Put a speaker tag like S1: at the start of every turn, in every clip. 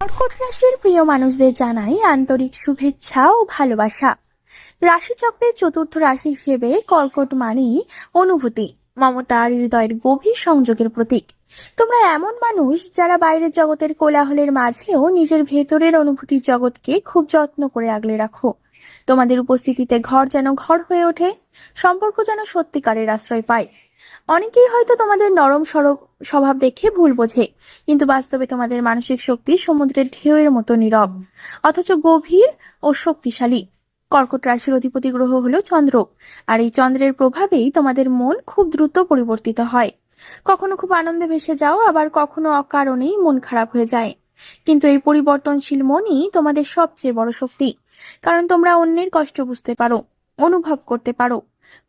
S1: কর্কট রাশির প্রিয় মানুষদের জানাই আন্তরিক শুভেচ্ছা ও ভালোবাসা। রাশিচক্রের চতুর্থ রাশি হিসেবে কর্কট মানেই অনুভূতি, মমতা আর হৃদয়ের গভীর সংযোগের প্রতীক। তোমরা এমন মানুষ যারা বাইরের জগতের কোলাহলের মাঝেও নিজের ভেতরের অনুভূতির জগৎকে খুব যত্ন করে আগলে রাখো। তোমাদের উপস্থিতিতে ঘর যেন ঘর হয়ে ওঠে, সম্পর্ক যেন সত্যিকারের আশ্রয় পায়। অনেকেই হয়তো তোমাদের নরম সরব স্বভাব দেখে ভুল বোঝে, কিন্তু বাস্তবে তোমাদের মানসিক শক্তি সমুদ্রের ঢেউয়ের মতো নীরব অথচ গভীর ও শক্তিশালী। কর্কট রাশির অধিপতি গ্রহ হলো চন্দ্র, আর এই চন্দ্রের প্রভাবেই তোমাদের মন খুব দ্রুত পরিবর্তিত হয়। কখনো খুব আনন্দে ভেসে যাও, আবার কখনো অকারণেই মন খারাপ হয়ে যায়। কিন্তু এই পরিবর্তনশীল মনই তোমাদের সবচেয়ে বড় শক্তি, কারণ তোমরা অন্যের কষ্ট বুঝতে পারো, অনুভব করতে পারো।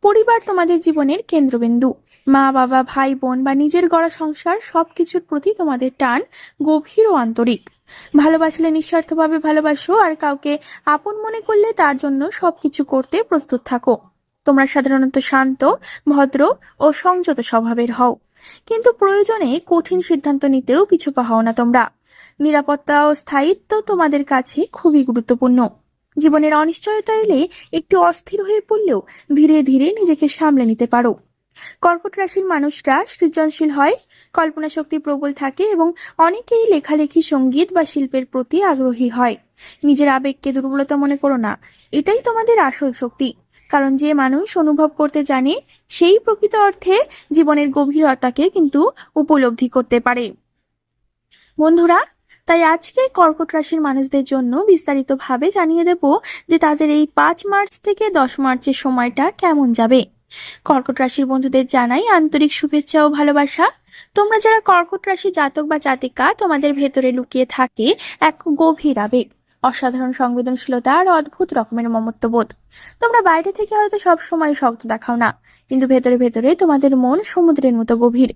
S1: পরিবার তোমাদের জীবনের কেন্দ্রবিন্দু। মা বাবা, ভাই বোন বা নিজের গড়া সংসার সবকিছুর প্রতি তোমাদের টান গভীর ও আন্তরিক। ভালোবাসলে নিঃস্বার্থভাবে ভালোবাসো, আর কাউকে আপন মনে করলে তার জন্য সবকিছু করতে প্রস্তুত থাকো। তোমরা সাধারণত শান্ত, ভদ্র ও সংযত স্বভাবের হও, কিন্তু প্রয়োজনে কঠিন সিদ্ধান্ত নিতেও পিছু পা হও না তোমরা। নিরাপত্তা ও স্থায়িত্ব তোমাদের কাছে খুবই গুরুত্বপূর্ণ। জীবনের অনিশ্চয়তা এলে একটু অস্থির হয়ে পড়লেও ধীরে ধীরে নিজেকে সামলে নিতে পারো। কর্কট রাশির মানুষরা সৃজনশীল হয়, কল্পনা শক্তি প্রবল থাকে এবং অনেকেই লেখালেখি, সঙ্গীত বা শিল্পের প্রতি আগ্রহী হয়। নিজের আবেগকে দুর্বলতা মনে করো না, এটাই তোমাদের আসল শক্তি। কারণ যে মানুষ অনুভব করতে জানে সেই প্রকৃত অর্থে জীবনের গভীরতাকে কিন্তু উপলব্ধি করতে পারে। বন্ধুরা, তাই আজকে কর্কট রাশির মানুষদের জন্য বিস্তারিতভাবে জানিয়ে দেব যে তাদের এই 5 মার্চ থেকে 10 মার্চের সময়টা কেমন যাবে। কর্কট রাশির বন্ধুদের জানাই আন্তরিক শুভেচ্ছা ও ভালোবাসা। তোমরা যারা কর্কট রাশি জাতক বা জাতিকা, তোমাদের ভেতরে লুকিয়ে থাকে এক গভীর আবেগ, অসাধারণ সংবেদনশীলতা আর অদ্ভুত রকমের মমত্ববোধ। তোমরা বাইরে থেকে হয়তো সব সময় শক্ত দেখাও না, কিন্তু ভেতরে ভেতরে তোমাদের মন সমুদ্রের মতো গভীর।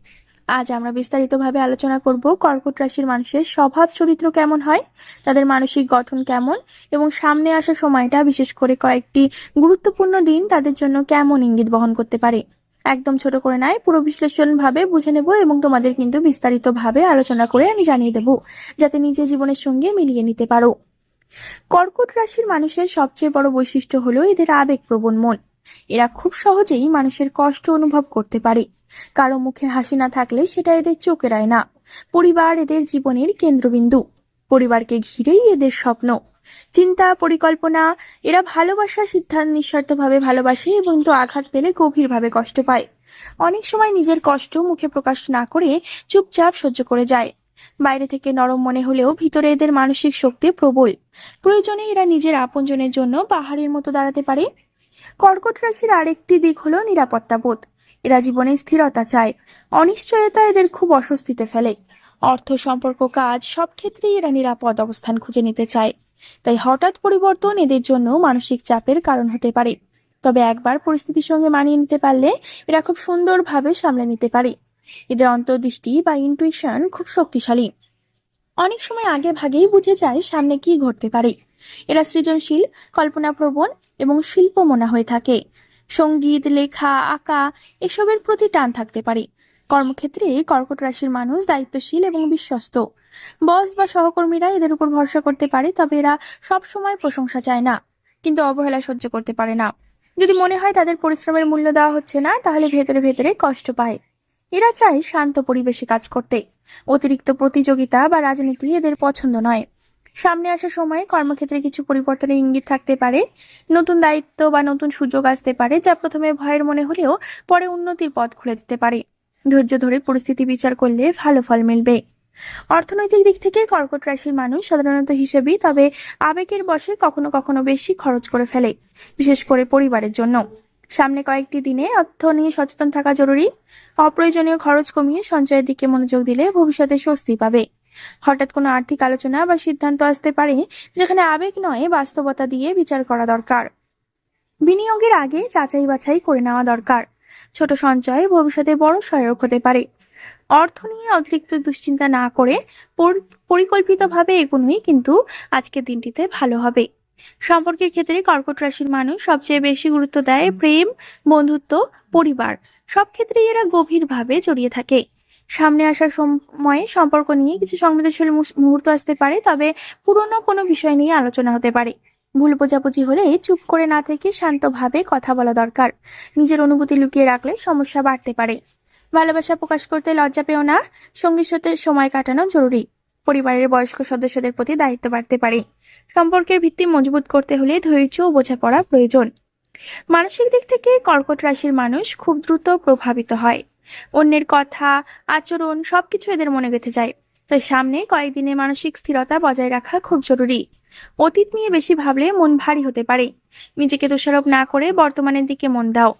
S1: আজ আমরা বিস্তারিতভাবে আলোচনা করব কর্কট রাশির মানুষের স্বভাব চরিত্র কেমন হয়, তাদের মানসিক গঠন কেমন, এবং সামনে আসা সময়টা, বিশেষ করে কয়েকটি গুরুত্বপূর্ণ দিন, তাদের জন্য কেমন ইঙ্গিত বহন করতে পারে। একদম ছোট করে নয়, পুরো বিশ্লেষণ ভাবে বুঝে নেব এবং তোমাদের কিন্তু বিস্তারিতভাবে আলোচনা করে আমি জানিয়ে দেব, যাতে নিজের জীবনের সঙ্গে মিলিয়ে নিতে পারো। কর্কট রাশির মানুষের সবচেয়ে বড় বৈশিষ্ট্য হলো এদের আবেগপ্রবণ মন। এরা খুব সহজেই মানুষের কষ্ট অনুভব করতে পারে। কারো মুখে হাসি না থাকলে সেটা এদের চোখে এড়ায় না। পরিবার এদের জীবনের কেন্দ্রবিন্দু। পরিবারকে ঘিরেই এদের স্বপ্ন, চিন্তা, পরিকল্পনা। এরা ভালোবাসা সিদ্ধান্ত নিঃস্বার্থভাবে ভালোবাসে এবং তো আঘাত পেলে গভীরভাবে কষ্ট পায়। অনেক সময় নিজের কষ্ট মুখে প্রকাশ না করে চুপচাপ সহ্য করে যায়। বাইরে থেকে নরম মনে হলেও ভিতরে এদের মানসিক শক্তি প্রবল। প্রয়োজনে এরা নিজের আপনজনের জন্য পাহাড়ের মতো দাঁড়াতে পারে। কর্কট রাশির আরেকটি দিক হলো নিরাপত্তা বোধ। এরা জীবনে স্থিরতা চায়। অনিশ্চয়তা এদের খুব অস্বস্তিতে ফেলে। অর্থ, সম্পর্ক, কাজ সব ক্ষেত্রেই এরা নিরাপদ অবস্থান খুঁজে নিতে চায়। তাই হঠাৎ পরিবর্তন এদের জন্য মানসিক চাপের কারণ হতে পারে। তবে একবার পরিস্থিতির সঙ্গে মানিয়ে নিতে পারলে এরা খুব সুন্দরভাবে সামলে নিতে পারে। এদের অন্তর্দৃষ্টি বা ইনটুইশন খুব শক্তিশালী। অনেক সময় আগে ভাগেই বুঝে যায় সামনে কি ঘটতে পারে। এরা সৃজনশীল, কল্পনাপ্রবণ এবং শিল্পমনা হয়ে থাকে। সঙ্গীত, লেখা, আঁকা এসবের প্রতি টান থাকতে পারে। কর্মক্ষেত্রে কর্কট রাশির মানুষ দায়িত্বশীল এবং বিশ্বস্ত। বস বা সহকর্মীরা এদের উপর ভরসা করতে পারে, তবে এরা সব সময় প্রশংসা চায় না, কিন্তু অবহেলা সহ্য করতে পারে না। যদি মনে হয় তাদের পরিশ্রমের মূল্য দেওয়া হচ্ছে না, তাহলে ভেতরে ভেতরে কষ্ট পায়। এরা চায় শান্ত পরিবেশে কাজ করতে। অতিরিক্ত প্রতিযোগিতা বা রাজনীতি এদের পছন্দ নয়। সামনে আসার সময় কর্মক্ষেত্রে কিছু পরিবর্তনের ইঙ্গিত থাকতে পারে। নতুন দায়িত্ব বা নতুন সুযোগ আসতে পারে, যা প্রথমে ভয়ের মনে হলেও পরে উন্নতির পথ খুলে দিতে পারে। ধৈর্য ধরে পরিস্থিতি বিচার করলে ভালো ফল মিলবে। অর্থনৈতিক দিক থেকে কর্কট রাশির মানুষ সাধারণত হিসেবেই, তবে আবেগের বশে কখনো কখনো বেশি খরচ করে ফেলে, বিশেষ করে পরিবারের জন্য। সামনে কয়েকটি দিনে অর্থ নিয়ে সচেতন থাকা জরুরি। অপ্রয়োজনীয় খরচ কমিয়ে সঞ্চয়ের দিকে মনোযোগ দিলে ভবিষ্যতে স্বস্তি পাবে। হঠাৎ কোনো আর্থিক আলোচনা বা সিদ্ধান্ত আসতে পারে, যেখানে আবেগ নয় বাস্তবতা দিয়ে বিচার করা দরকার। বিনিয়োগের আগে যাচাই বাছাই করে নেওয়া দরকার। ছোট সঞ্চয় ভবিষ্যতে বড় সহায়ক হতে পারে। অর্থ নিয়ে অতিরিক্ত দুশ্চিন্তা না করে পরিকল্পিতভাবে এগোনোই কিন্তু আজকের দিনটিতে ভালো হবে। সম্পর্কের ক্ষেত্রে কর্কট রাশির মানুষ সবচেয়ে বেশি গুরুত্ব দেয় প্রেম, বন্ধুত্ব, পরিবার। সব ক্ষেত্রেই এরা গভীরভাবে জড়িয়ে থাকে। সামনে আসার সময়ে সম্পর্ক নিয়ে কিছু সংবেদনশীল মুহূর্ত আসতে পারে, তবে পুরনো কোনো বিষয় নিয়ে আলোচনা হতে পারে। ভুল বোঝাবুঝি হলে চুপ করে না থেকে শান্তভাবে কথা বলা দরকার। নিজের অনুভূতি লুকিয়ে রাখলে সমস্যা বাড়তে পারে। ভালোবাসা প্রকাশ করতে লজ্জা পেও না। সঙ্গীর সাথে সময় কাটানো জরুরি। পরিবারের বয়স্ক সদস্যদের প্রতি দায়িত্ব বাড়তে পারে। সম্পর্কের ভিত্তি মজবুত করতে হলে ধৈর্য ও বোঝাপড়া প্রয়োজন। মানসিক দিক থেকে কর্কট রাশির মানুষ খুব দ্রুত প্রভাবিত হয়। অন্যের কথা, আচরণ সবকিছু এদের মনে গেঁথে যায়। তাই সামনে কয়েকদিনে মানসিক স্থিরতা বজায় রাখা খুব জরুরি। অতীত নিয়ে বেশি ভাবলে মন ভারী হতে পারে। নিজেকে দোষারোপ না করে বর্তমানের দিকে মন দাও।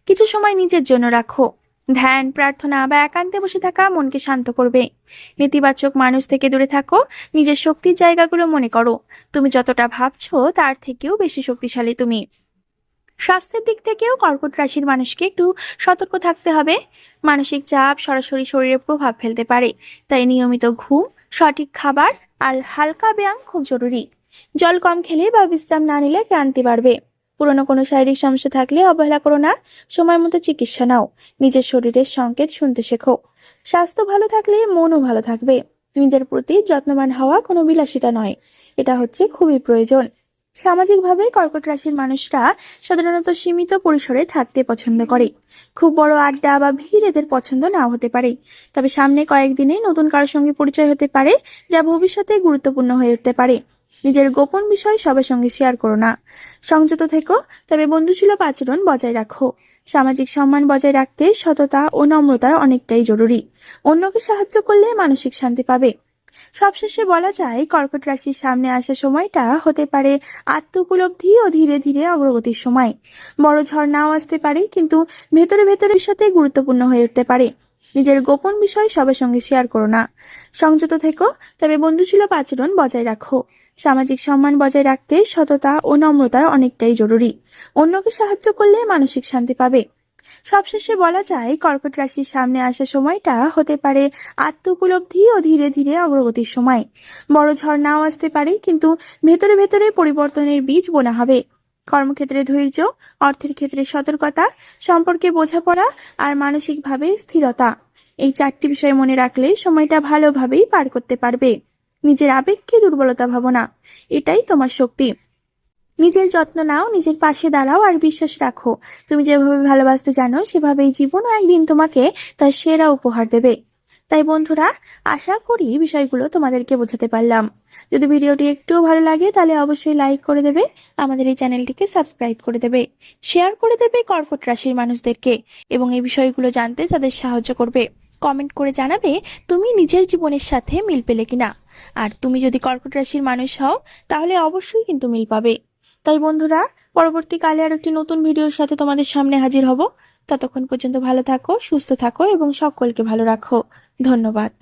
S1: কিছু সময় নিজের জন্য রাখো। ধ্যান, প্রার্থনা বা একান্তে বসে থাকা মনকে শান্ত করবে। নেতিবাচক মানুষ থেকে দূরে থাকো। নিজের শক্তির জায়গাগুলো মনে করো। তুমি যতটা ভাবছো তার থেকেও বেশি শক্তিশালী তুমি। স্বাস্থ্যের দিক থেকেও কর্কট রাশির মানুষকে একটু সতর্ক থাকতে হবে। মানসিক চাপ সরাসরি শরীরে প্রভাব ফেলতে পারে। তাই নিয়মিত ঘুম, সঠিক খাবার আর হালকা ব্যায়াম খুব জরুরি। জল কম খেলে বা বিশ্রাম না নিলে ক্লান্তি বাড়বে। পুরনো কোনো শারীরিক সমস্যা থাকলে অবহেলা করো না। সময় মতো চিকিৎসা নাও। নিজের শরীরের সংকেত শুনতে শেখো। স্বাস্থ্য ভালো থাকলে মনও ভালো থাকবে। নিজের প্রতি যত্নবান হওয়া কোনো বিলাসিতা নয়, এটা হচ্ছে খুবই প্রয়োজন। সামাজিকভাবে কর্কট রাশির মানুষরা সাধারণত সীমিত পরিসরে থাকতে পছন্দ করে। খুব বড় আড্ডা বা ভিড় এদের পছন্দ নাও হতে পারে। তবে সামনে কয়েকদিনে নতুন কারোর সঙ্গে পরিচয় হতে পারে, যা ভবিষ্যতে গুরুত্বপূর্ণ হয়ে উঠতে পারে। নিজের গোপন বিষয় সবার সঙ্গে শেয়ার করো না। সংযত থেকো, তবে বন্ধুসুলভ আচরণ বজায় রাখো। সামাজিক সম্মান বজায় রাখতে সততা ও নম্রতা অনেকটাই জরুরি। অন্যকে সাহায্য করলে মানসিক শান্তি পাবে। সবশেষে বলা যায়, কর্কট রাশির সামনে আসা সময়টা হতে পারে আত্ম উপলব্ধি ও ধীরে ধীরে অগ্রগতির সময়। বড় ঝড় নাও আসতে পারে, কিন্তু ভেতরে ভেতরে সাথে গুরুত্বপূর্ণ হয়ে উঠতে পারে। নিজের গোপন বিষয় সবার সঙ্গে শেয়ার করো না। সংযত থেকো, তবে বন্ধুসুলভ আচরণ বজায় রাখো। সামাজিক সম্মান বজায় রাখতে সততা ও নম্রতা অনেকটাই জরুরি। অন্যকে সাহায্য করলে মানসিক শান্তি পাবে। সবশেষে বলা যায়, কর্কট রাশির সামনে আসা সময়টা হতে পারে আত্ম উপলব্ধি ও ধীরে ধীরে অগ্রগতির সময়। বড় ঝড় নাও আসতে পারে, কিন্তু ভেতরে ভেতরে পরিবর্তনের বীজ বোনা হবে। কর্মক্ষেত্রে ধৈর্য, অর্থের ক্ষেত্রে সতর্কতা, সম্পর্কে বোঝাপড়া আর মানসিকভাবে স্থিরতা, এই 4টি বিষয় মনে রাখলে সময়টা ভালোভাবেই পার করতে পারবে। নিজের আবেগকে দুর্বলতা ভাবো না, এটাই তোমার শক্তি। নিজের যত্ন নাও, নিজের পাশে দাঁড়াও আর বিশ্বাস রাখো। তুমি যেভাবে ভালোবাসতে জানো সেভাবেই জীবনও একদিন তোমাকে তার সেরা উপহার দেবে। তাই বন্ধুরা, আশা করি বিষয়গুলো তোমাদেরকে বোঝাতে পারলাম। যদি ভিডিওটি একটুও ভালো লাগে তাহলে অবশ্যই লাইক করে দেবে, আমাদের এই চ্যানেলটিকে সাবস্ক্রাইব করে দেবে, শেয়ার করে দেবে কর্কট রাশির মানুষদেরকে, এবং এই বিষয়গুলো জানতে তাদের সাহায্য করবে। কমেন্ট করে জানাবে তুমি নিজের জীবনের সাথে মিল পেলে কিনা। আর তুমি যদি কর্কট রাশির মানুষ হও তাহলে অবশ্যই কিন্তু মিল পাবে। তাই বন্ধুরা, পরবর্তীকালে আর একটি নতুন ভিডিওর সাথে তোমাদের সামনে হাজির হব। ততক্ষণ পর্যন্ত ভালো থাকো, সুস্থ থাকো এবং সকলকে ভালো রাখো। ধন্যবাদ।